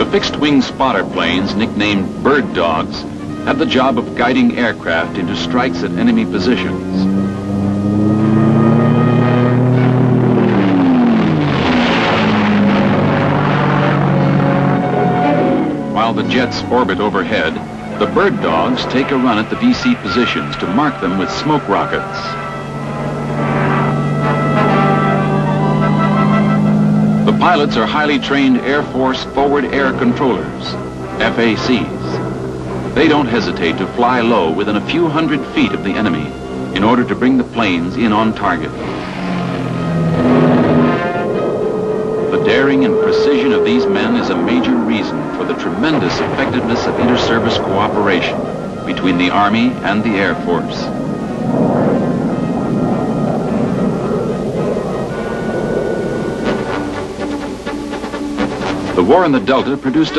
The fixed-wing spotter planes, nicknamed bird dogs, have the job of guiding aircraft into strikes at enemy positions. While the jets orbit overhead, the bird dogs take a run at the VC positions to mark them with smoke rockets. The pilots are highly trained Air Force Forward Air Controllers, FACs. They don't hesitate to fly low within a few hundred feet of the enemy in order to bring the planes in on target. The daring and precision of these men is a major reason for the tremendous effectiveness of inter-service cooperation between the Army and the Air Force. The war in the Delta produced a